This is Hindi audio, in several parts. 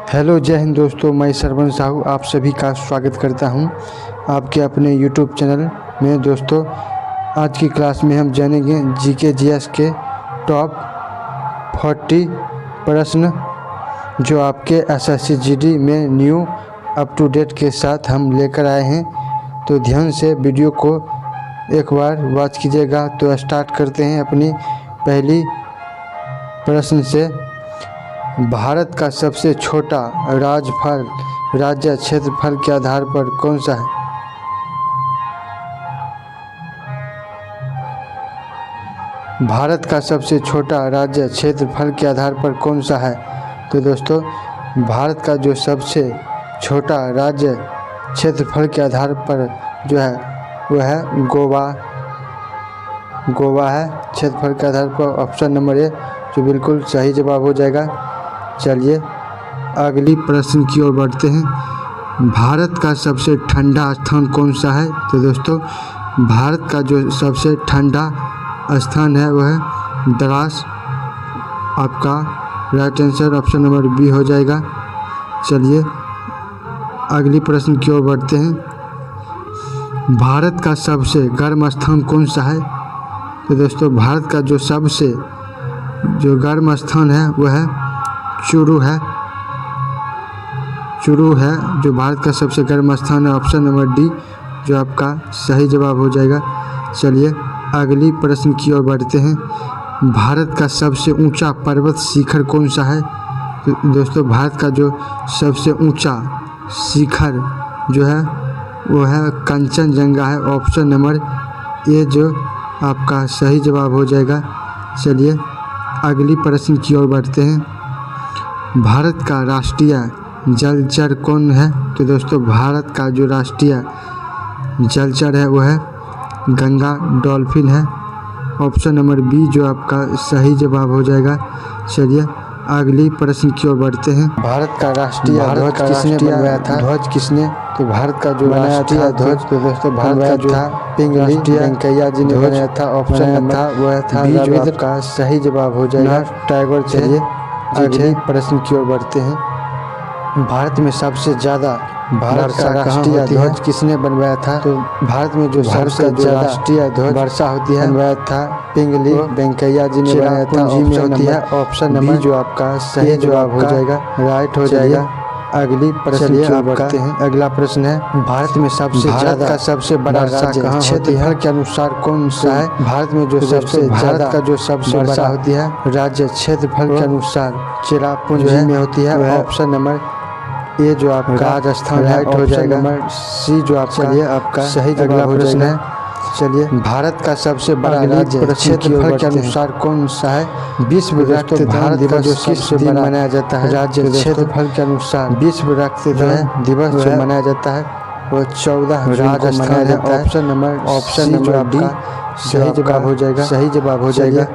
हेलो जय हिंद दोस्तों, मैं सरवन साहू आप सभी का स्वागत करता हूं आपके अपने यूट्यूब चैनल में। दोस्तों आज की क्लास में हम जानेंगे जीके जीएस के टॉप 40 प्रश्न जो आपके एसएससी जीडी में न्यू अप टू डेट के साथ हम लेकर आए हैं। तो ध्यान से वीडियो को एक बार वॉच कीजिएगा। तो स्टार्ट करते हैं अपनी पहली प्रश्न से। भारत का सबसे छोटा राज्य क्षेत्रफल के आधार पर कौन सा है? भारत का सबसे छोटा राज्य क्षेत्रफल के आधार पर कौन सा है? तो दोस्तों भारत का जो सबसे छोटा राज्य क्षेत्रफल के आधार पर जो है वह है गोवा है। क्षेत्रफल के आधार पर ऑप्शन नंबर ए जो बिल्कुल सही जवाब हो जाएगा। चलिए अगली प्रश्न की ओर बढ़ते हैं। भारत का सबसे ठंडा स्थान कौन सा है? तो दोस्तों भारत का जो सबसे ठंडा स्थान है वह है द्रास। आपका right answer option number B हो जाएगा। चलिए अगली प्रश्न की ओर बढ़ते हैं। भारत का सबसे गर्म स्थान कौन सा है? तो दोस्तों भारत का जो सबसे गर्म स्थान है वह है चुरू है जो भारत का सबसे गर्म स्थान है। ऑप्शन नंबर डी जो आपका सही जवाब हो जाएगा। चलिए अगली प्रश्न की ओर बढ़ते हैं। भारत का सबसे ऊंचा पर्वत शिखर कौन सा है? तो दोस्तों भारत का जो सबसे ऊंचा शिखर जो है वो है कंचनजंगा है। ऑप्शन नंबर ए जो आपका सही जवाब हो जाएगा। चलिए अगली प्रश्न की ओर बढ़ते हैं। भारत का राष्ट्रीय जलचर कौन है? तो दोस्तों भारत का जो राष्ट्रीय जलचर है वह है गंगा डॉल्फिन है। ऑप्शन नंबर बी जो आपका सही जवाब हो जाएगा। चलिए अगली प्रश्न की ओर बढ़ते हैं। भारत का राष्ट्रीय ध्वज किसने बनवाया था? तो भारत का जो राष्ट्रीय ध्वज तो दोस्तों भारत का जो पिंगली वेंकैया जी ने बनाया था। ऑप्शन नंबर वह था बी जो आपका सही जवाब हो जाएगा। टैगोर। चलिए अगले प्रश्न की ओर बढ़ते हैं। भारत में सबसे ज़्यादा भारत का राष्ट्रीय ध्वज किसने बनवाया था? तो भारत में जो सबसे ज़्यादा राष्ट्रीय ध्वज वर्षा होती है बनवाया था पिंगली वेंकैया जी ने बनाया था। ऑप्शन नंबर जो आपका सही जवाब हो जाएगा, राइट हो जाएगा। अगली प्रश्न की ओर बढ़ते हैं। अगला प्रश्न है भारत में सबसे ज़्यादा का सबसे बड़ा राज्य क्षेत्रफल के अनुसार कौन सा है? भारत में जो सबसे भारत का जो सबसे बड़ा होती है राज्य क्षेत्रफल के अनुसार चेरापूंजी में होती है। ऑप्शन नंबर ए जो आपका राजस्थान राइट हो जाएगा। नंबर सी जो आपका सही जवाब हो जाएगा। चलिए भारत का सबसे बड़ा राज्य क्षेत्रफल के अनुसार कौन सा है? विश्व रक्तदान दिवस किस दिन मनाया जाता है? राज्य क्षेत्रफल के अनुसार विश्व रक्तदान दिवस जो मनाया जाता है वो 14 राजस्थान मनाया जाता है। ऑप्शन नंबर आपका सही जवाब हो जाएगा, सही जवाब हो जाएगा।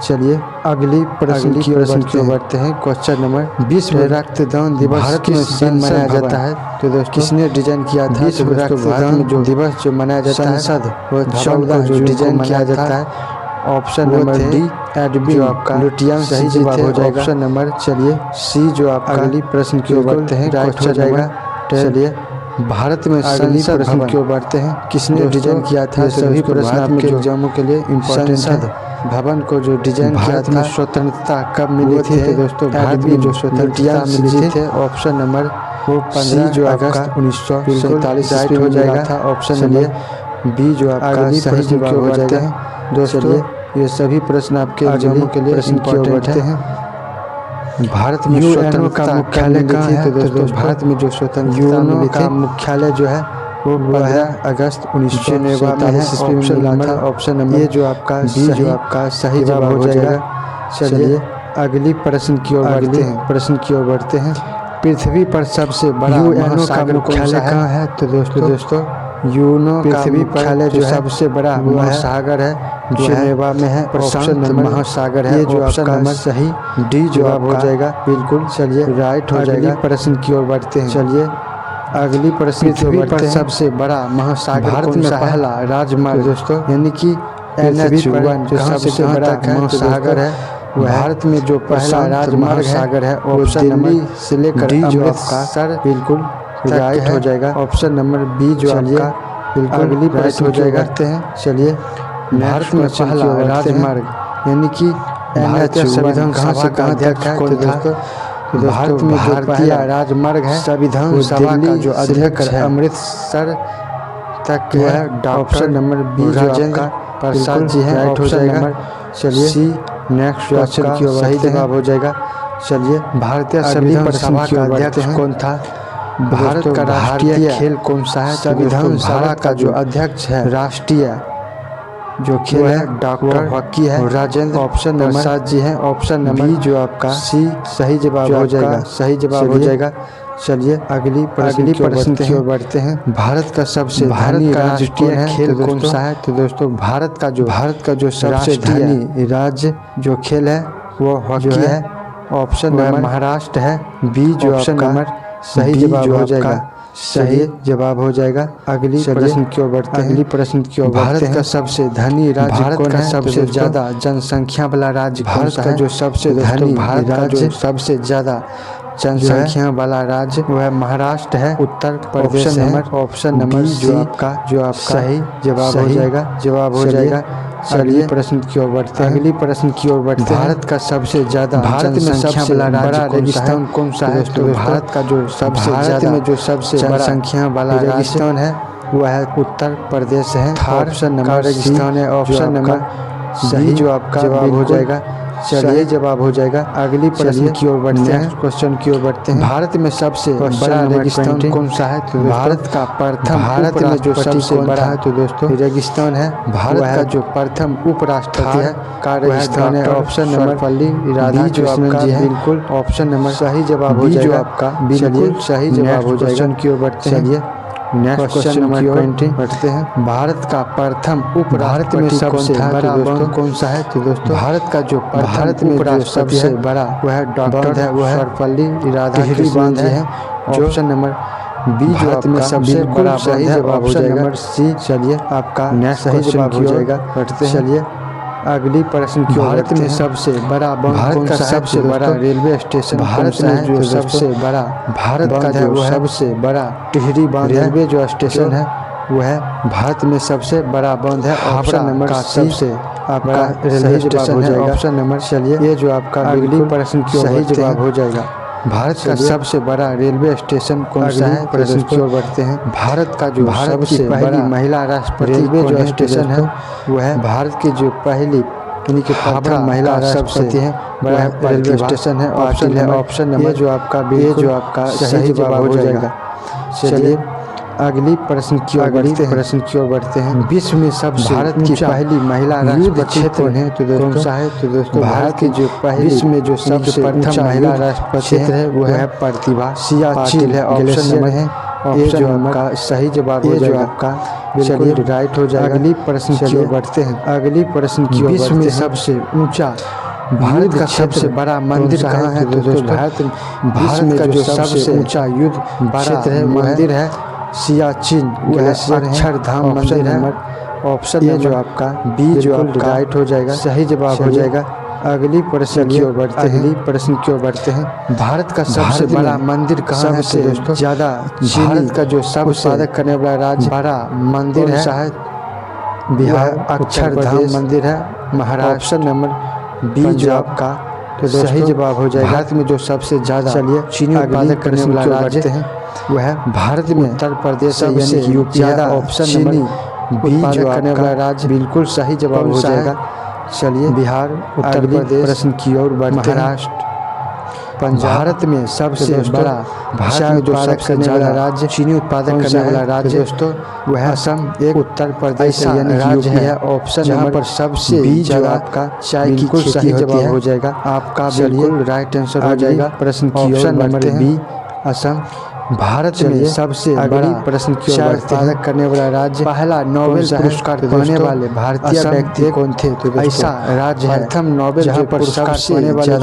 चलिए अगली प्रश्न की ओर बढ़ते हैं। क्वेश्चन नंबर विश्व रक्तदान दिवस किस दिन मनाया जाता है? तो दोस्तों किसने डिजाइन किया था? विश्व रक्तदान जो दिवस जो मनाया जाता है वो 14 जो डिजाइन किया जाता है। ऑप्शन नंबर डी एडबी जो आपका लुटियन सही जवाब हो जाएगा। ऑप्शन नंबर चलिए सी जो आपका अगली प्रश्न की ओर बढ़ते हैं, राइट हो जाएगा। चलिए भारत में संसद भवन की ओर बढ़ते हैं, किसने डिजाइन किया था? सभी प्रश्न आपके एग्जामों के लिए इम्पोर्टेंट है। भवन को जो डिजाइन किया था स्वतंत्रता कब मिली थी? तो दोस्तों भारत में जो स्वतंत्रता मिली थी ऑप्शन नंबर वो 15 जो अगस्त 1947 राइट हो जाएगा था। ऑप्शन नंबर बी जो आपका सही जवाब हो जाएगा। दोस्तों ये सभी प्रश्न आपके एग्जामों के लिए इम्पोर्टेंट हैं। भारत में स्वतंत्रता का मुख्यालय कहाँ है? तो दोस्तों भारत में जो स्वतंत्रता मिली थी मुख्यालय जो है वो 15 अगस्त 1947 ईस्वी में मिला था। ऑप्शन नंबर ये जो आपका बी जो आपका सही जवाब हो जाएगा। चलिए अगली प्रश्न की ओर बढ़ते हैं। पृथ्वी पर सबसे बड़ा महासागर मुख्यालय कहाँ है? तो दोस्तों यूनो पृथ्वी मुख्यालय जो सबसे बड़ा महासागर है जेनेवा में है। प्रशांत महासागर है। ये जो आपका सही डी जवाब हो जाएगा, बिल्कुल। चलिए राइट हो जाएगा। प्रश्न की ओर बढ़ते हैं। चलिए अगली प्रश्न पृथ्वी पर सबसे बड़ा महासागर भारत में पहला राजमार्ग दोस्तों यानी कि NH1 जो सबसे बड़ा महासागर है भारत में जो पहला राजमार्ग सागर है ऑप्शन दिल्ली से लेकर डी जो आपका बिल्कुल राइट हो जाएगा। ऑप्शन नंबर बी जो आपका बिल्कुल अगली राइट हो जाएगा। चलिए भारत में पहला राजमार्ग यानी कि भारतीय संविधान कहाँ से कहाँ तक है कौन था? भारत में जो पहला राजमार्ग है संविधान सभा का जो अध्यक्ष है अमृतसर तक है option number B Rajendra Prasad ji है राइट हो जाएगा। चलिए सी नेक्स्ट क्वेश्चन की ओर सही जवाब हो जाएगा। चलिए भारतीय संविधान सभा का अध्यक्ष कौन था? भारत का राष्ट्रीय खेल कौन सा है? संविधान सभा का जो अध्यक्ष है राष्ट्रीय जो खेल है डॉक्टर हॉकी है राजेंद्र ऑप्शन प्रसाद जी है। ऑप्शन नंबर बी जो आपका सी सही जवाब हो जाएगा। सही जवाब हो जाएगा। चलिए अगली प्रश्न की ओर बढ़ते हैं। भारत का सबसे धनी राष्ट्रीय खेल कौन सा है? तो दोस्तों भारत का जो सबसे धनी राज्य जो खेल है वो हॉकी है। ऑप्शन नंबर महाराष्ट्र है। बी जो ऑप्शन नंबर सही जवाब हो जाएगा। सही जवाब हो जाएगा। अगली प्रश्न की ओर बढ़ते हैं। अगली प्रश्न की ओर भारत का सबसे धनी राज्य भारत का सबसे ज्यादा जनसंख्या वाला राज्य भारत का जो सबसे धनी भारत का जो सबसे ज्यादा जनसंख्या वाला राज्य वह महाराष्ट्र है। उत्तर प्रदेश है। ऑप्शन नंबर जो आपका सही जवाब हो जाएगा। जवाब हो जाएगा। चलिए प्रश्न की ओर बढ़ते हैं। अगली प्रश्न की ओर बढ़ते हैं। भारत का सबसे ज्यादा भारत में सबसे बड़ा रेगिस्तान कौन सा है? तो भारत का जो सबसे ज्यादा में जो सबसे जनसंख्या वाला रेगिस्तान है वह है उत्तर प्रदेश है। ऑप्शन नंबर रेगिस्तान है। ऑप्शन नंबर सही जो आपका जवाब हो जाएगा। चलिए जवाब हो जाएगा। अगली प्रश्न की ओर बढ़ते हैं। क्वेश्चन की ओर बढ़ते हैं। भारत में सबसे बड़ा रेगिस्तान कौन सा है? तो भारत का प्रथम भारत में जो सबसे बड़ा है तो दोस्तों रेगिस्तान है। भारत का जो प्रथम उपराष्ट्रपति है का रेगिस्तान है। ऑप्शन नंबर राधाकृष्णन जी है। बिल्कुल ऑप्शन नंबर सही जवाब हो जाएगा। आपका बिल्कुल सही जवाब हो जाएगा। क्वेश्चन की ओर बढ़ते हैं। चलिए नेक्स्ट क्वेश्चन नंबर 20 बढ़ते हैं। भारत का प्रथम भारत में सबसे बड़ा बांध कौन सा है? तो दोस्तों भारत का जो भारत में जो सबसे बड़ा वह डॉक्टर है वह सर्वपल्ली राधाकृष्णन जी है। ऑप्शन नंबर बी भारत में सबसे बड़ा सही जवाब हो जाएगा। नंबर सी चलिए आपका नेक्स्ट सही जवाब हो जाएगा। बढ़ते हैं। चलिए अगली प्रश्न की भारत में सबसे बड़ा भारत का सबसे बड़ा रेलवे स्टेशन भारत में जो सबसे बड़ा भारत का जो सबसे बड़ा टिहरी बांध रेलवे जो स्टेशन है वह भारत में सबसे बड़ा बांध है। ऑप्शन नंबर सबसे आपका रेलवे स्टेशन है। ऑप्शन नंबर चलिए ये जो आपका अगली प्रश्न की सही जवाब हो जाएगा। भारत का सबसे बड़ा रेलवे स्टेशन कौन सा है? प्रश्न की ओर बढ़ते हैं। भारत का जो सबसे बड़ी महिला राष्ट्रपति रेलवे जो स्टेशन है वह भारत की जो पहली यानी कि हावड़ा महिला राष्ट्रपति है वह रेलवे स्टेशन है। ऑप्शन नंबर जो आपका सही जवाब हो जाएगा। चलिए अगली प्रश्न की ओर बढ़ते हैं। विश्व में सबसे भारत की पहली महिला राष्ट्रपति क्षेत्र है तो कौन सा है? तो दोस्तों भारत की जो पहली विश्व में जो सबसे प्रथम महिला राष्ट्रपति क्षेत्र है वह है प्रतिभा सियाचिन है। ऑप्शन नंबर है। ऑप्शन आपका सही जवाब हो जाएगा। आपका चलिए राइट हो जाएगा। अगली प्रश्न की ओर बढ़ते हैं। अगली प्रश्न की ओर विश्व में सबसे ऊंचा भारत का सबसे बड़ा मंदिर कहाँ है? तो दोस्तों भारत का जो सबसे ऊंचा युद्ध क्षेत्र है मंदिर है सियाचिन अक्षरधाम मंदिर है। ऑप्शन ये जो आपका बी जो आपका राइट हो जाएगा। सही जवाब हो जाएगा। अगली प्रश्न की ओर बढ़ते हैं। अगली प्रश्न की ओर बढ़ते हैं। भारत का सबसे बड़ा मंदिर कहाँ है? दोस्तों ज्यादा भारत का जो सब उत्पादक करने वाला राज्य बड़ा मंदिर है बिहार अक्षरधाम मंदिर है महाराष्ट्र। नंबर बी जो आपका तो सही जवाब हो जाएगा। भारत में जो सबसे ज्यादा चलिए चीनी उत्पादक करने वाला राज्य है वह भारत में उत्तर प्रदेश यानी कि यूपी ज्यादा ऑप्शन नंबर बी जो करने वाला राज्य बिल्कुल सही जवाब हो जाएगा। चलिए बिहार उत्तर प्रदेश प्रश्न की ओर बढ़ते हैं। महाराष्ट्र भारत में सबसे बड़ा भारत में जो सबसे ज्यादा राज्य चीनी उत्पादन करने वाला राज्य दोस्तों वह असम एक उत्तर प्रदेश यानी राज्य है। ऑप्शन नंबर पर सबसे बी जो आपका चाय की खेती सही जवाब हो जाएगा। आपका बिल्कुल राइट आंसर हो जाएगा। प्रश्न की ओर नंबर बी असम भारत में सबसे बड़ी प्रश्न की ओर उत्पादक करने वाला राज्य पहला नोबेल पुरस्कार पाने वाले भारतीय व्यक्ति कौन थे? तो ऐसा राज्य है प्रथम नोबेल पुरस्कार पाने वाले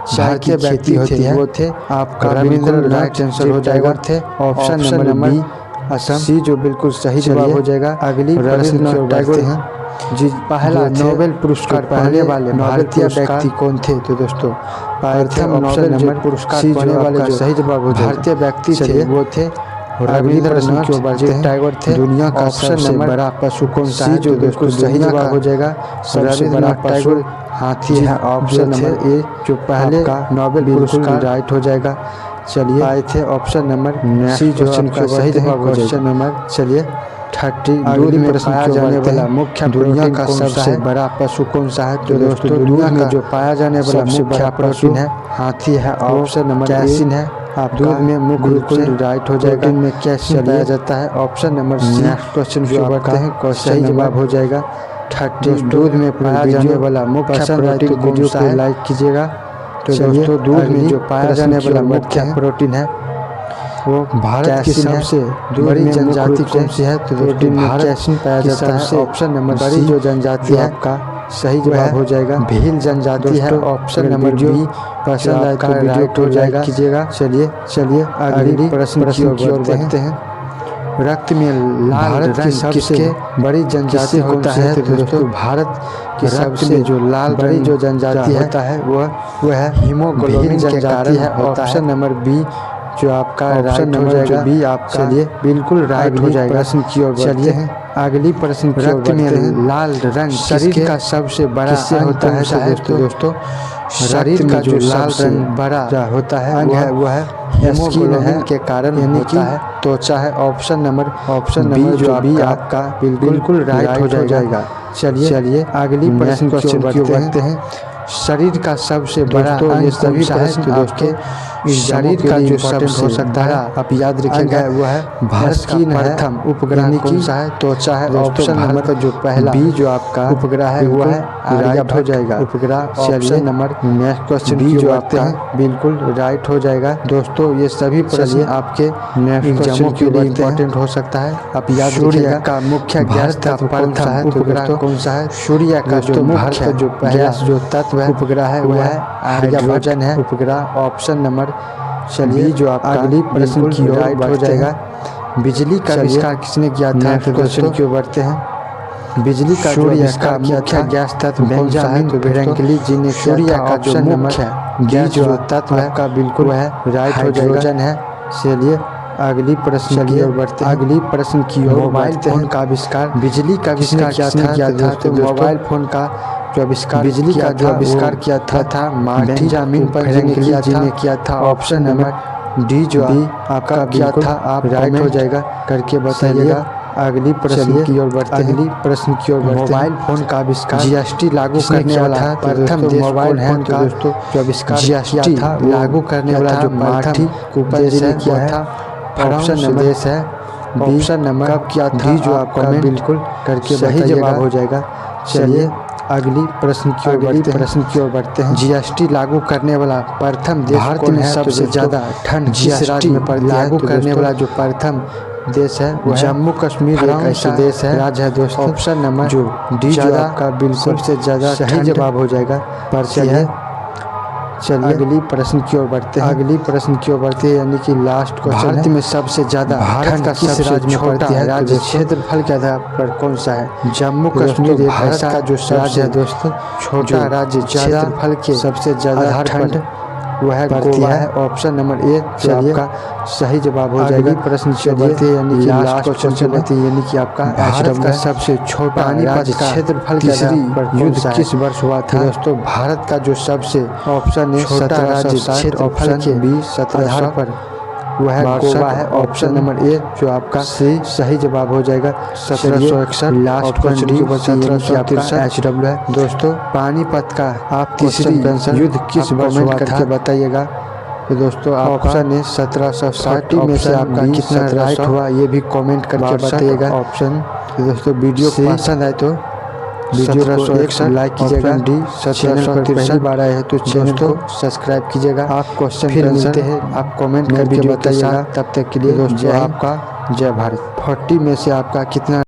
भारतीय व्यक्ति होते हैं वो थे आपका रविंद्र राइट आंसर हो जाएगा। थे ऑप्शन नंबर बी असम सी जो बिल्कुल सही जवाब हो जाएगा। अगली प्रश्न की ओर बढ़ते हैं। जी पहला नोबेल पुरस्कार पाने वाले भारतीय व्यक्ति कौन थे? तो दोस्तों प्रथम नोबेल नंबर पुरस्कार पाने वाले जो सही जवाब हो भारतीय व्यक्ति थे वो थे रविंद्रनाथ टैगोर थे। दुनिया का सबसे बड़ा पशु कौन सा है? जो दोस्तों सही जवाब हो जाएगा सबसे बड़ा पशु हाथी है। ऑप्शन नंबर ए जो पहले का नोबेल पुरस्कार राइट हो जाएगा। चलिए आए थे ऑप्शन नंबर सी जो का सही जवाब हो क्वेश्चन नंबर चलिए 30 दूध में पाया जाने वाला मुख्य दुनिया का सबसे बड़ा पशु कौन सा है? तो दोस्तों दुनिया में जो पाया जाने वाला मुख्य पशु है हाथी है। ऑप्शन नंबर कैसिन है। आप दूध में मुख्य रूप से राइट हो जाएगा। में कैसिन पाया जाता है। Option number C. Next question जो बढ़ते हैं सही जवाब हो जाएगा 30 दूध में पाया जाने वाला मुख्य प्रोटीन वीडियो को लाइक कीजिएगा। तो दोस्तों दूध में जो पाया जाने वाला मुख्य प्रोटीन है वो भारत की सबसे बड़ी जनजाति कौन सी है? तो दोस्तों भारत पाया जाता है। ऑप्शन नंबर बड़ी जो जनजाति है आपका सही जवाब हो जाएगा भील जनजाति है। ऑप्शन नंबर बी पसंद आए तो राइट हो जाएगा कीजिएगा। चलिए अगली प्रश्न की ओर बढ़ते हैं। रक्त में लाल रंग किसके बड़ी जनजाति होता है? तो दोस्तों भारत की सबसे जो लाल बड़ी जो जनजाति होता है वह है हीमोग्लोबिन जनजाति है। ऑप्शन नंबर बी जो आपका राइट हो जाएगा बी आपका। चलिए बिल्कुल राइट हो जाएगा। प्रश्न की ओर चलिए अगली प्रश्न की ओर बढ़ते हैं। लाल रंग शरीर का सबसे बड़ा किससे होता है? तो दोस्तों शरीर का जो लाल रंग बड़ा होता है वह है हीमोग्लोबिन के कारण यानी कि त्वचा है। ऑप्शन नंबर जो आपका बिल्कुल राइट हो जाएगा। चलिए अगली प्रश्न की ओर बढ़ते हैं। शरीर का सबसे बड़ा अंग सभी प्रश्न आपके शरीर का जो सबसे हो सकता है आप याद रखिएगा वह है भारत की प्रथम उपग्रह कौन सा है? त्वचा है। ऑप्शन नंबर का जो पहला बी जो आपका उपग्रह है वह है राइट हो जाएगा उपग्रह। Option number next question B जो आपका है बिल्कुल राइट हो जाएगा। दोस्तों ये सभी प्रश्न आपके एग्जामों के लिए इम्पोर्टेंट हो सकता है आप याद रखिएगा। का मुख्य गैस तत्व प्रथम उपग्रह कौन सा है? सूर्य का जो मुख्य जो पहला जो तत्व उपग्रह है वह है हाइड्रोजन है उपग्रह। ऑप्शन नंबर चलिए जो आपका अगली प्रश्न की राइट हो जाएगा। बिजली का आविष्कार किसने किया था? क्वेश्चन की ओर बढ़ते हैं। बिजली का जो आविष्कार मुख्य गैस तत्व बेंजामिन फ्रैंकलिन जी ने सूर्य का जो मुख्य गैस जो तत्व है का बिल्कुल है राइट हो जाएगा है। चलिए अगली प्रश्न की ओर बढ़ते हैं। अगली प्रश्न की ओर मोबाइल फोन का आविष्कार बिजली का आविष्कार किसने किया था? तो मोबाइल फोन का जो आविष्कार बिजली का जो आविष्कार किया था बेंजामिन फ्रैंकलिन जी ने किया था। ऑप्शन नंबर डी जो आपका किया था आप राइट हो जाएगा करके बताइएगा। अगली प्रश्न की ओर बढ़ते हैं। अगली प्रश्न की ओर मोबाइल फोन का आविष्कार जीएसटी लागू करने वाला प्रथम देश मोबाइल फोन का दोस्तों जो आविष्कार जीएसटी लागू करने वाला जो माठी देश ने किया था। ऑप्शन नंबर देश है ऑप्शन नंबर कब किया था जो आपका बिल्कुल करके सही जवाब हो जाएगा। चलिए अगली प्रश्न की ओर बढ़ते हैं। जीएसटी लागू करने वाला प्रथम देश भारत में सबसे ज्यादा ठंड जिस राज्य में पड़ती है लागू करने वाला जो प्रथम देश है वो जम्मू कश्मीर एक ऐसा देश है राज्य है दोस्तों। ऑप्शन नंबर जो डी जो आपका बिल्कुल सबसे ज्यादा सही जवाब हो जाएगा पड़ती है। चलिए अगली प्रश्न की ओर बढ़ते हैं। अगली प्रश्न की ओर बढ़ते हैं यानी कि लास्ट क्वेश्चन भारत में सबसे ज्यादा भारत का किस राज्य में पड़ती है? राज्य क्षेत्रफल के आधार पर कौन सा है? जम्मू कश्मीर एक ऐसा का जो राज्य है दोस्तों छोटा राज्य क्षेत्रफल के सबसे ज्यादा ठंड वह गोवा है। ऑप्शन नंबर ए जो आपका सही जवाब हो जाएगा। प्रश्न की ओर बढ़ते हैं यानी कि लास्ट क्वेश्चन रहते हैं यानी कि आपका भारत का सबसे छोटा राज्य क्षेत्रफल के आधार पर युद्ध किस वर्ष हुआ था? दोस्तों भारत का जो सबसे ऑप्शन है छोटा राज्य क्षेत्रफल के 1700 पर वह गोवा है। ऑप्शन नंबर ए जो आपका सही जवाब हो जाएगा 1761। लास्ट क्वेश्चन 1763 है। दोस्तों पानीपत का आप तीसरी युद्ध किस वर्ष हुआ करके बताइएगा। तो दोस्तों ऑप्शन है 1760 में से आपका कितना राइट हुआ ये भी कमेंट करके बताइएगा। ऑप्शन दोस्तों वीडियो पसंद आए तो वीडियो को एक लाइक कीजिएगा। डी 1763 बार आए हैं तो चैनल को सब्सक्राइब कीजिएगा। आप क्वेश्चन फिर मिलते हैं आप कमेंट करके बताइएगा। तब तक के लिए दोस्तों आपका जय भारत। 40 में से आपका कितना